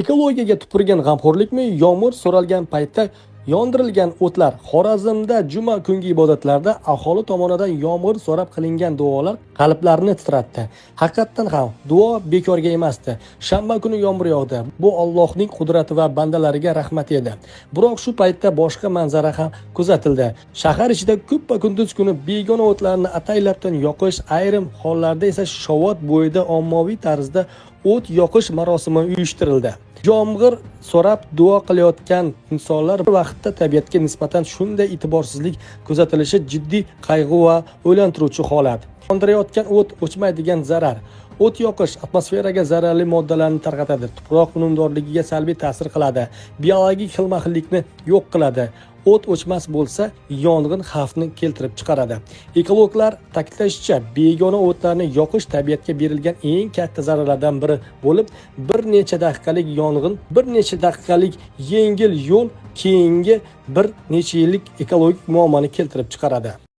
Ekologiyaga tupurgan g'amxo'rlikmi, yomg'ir so'ralgan paytda yondirilgan o'tlar? Xorazmda juma kungi ibodatlarda aholi tomonidan yomg'ir so'rab qilingan duolar qalblarni titratdi. Haqiqatan ham duo bekorga emasdi. Shanba kuni yomg'ir yog'di. Bu Allohning qudrati va bandalariga rahmat edi. Biroq shu paytda boshqa manzara ham kuzatildi. Shahar ichida ko'ppa kunduz kuni begona o'tlarni ataylabdan yoqish, ayrim hollarda esa Shovot bo'yida ommaviy tarzda o't yoqish marosimi uyushtirildi. Yomg'ir so'rab duo qilayotgan insonlar bir vaqtda tabiatga nisbatan shunday e'tiborsizlik kuzatilishi jiddiy qayg'u va o'ylantiruvchi holat. Yondirayotgan o't o'chmaydigan zarar. O't yoqish atmosferaga zararli moddalarni tarqatadi, tuproq unumdorligiga salbiy ta'sir qiladi, biologik xilma-xillikni yo'q qiladi. O't o'chmas bo'lsa, yong'in xavfni keltirib chiqaradi. Ekologlar ta'kidlashicha, begona o'tlarni yoqish tabiatga berilgan eng katta zararlardan biri bo'lib, bir necha daqiqalik yong'in, bir necha daqiqalik yengil yo'l keyingi bir necha yillik ekologik muammoni keltirib chiqaradi.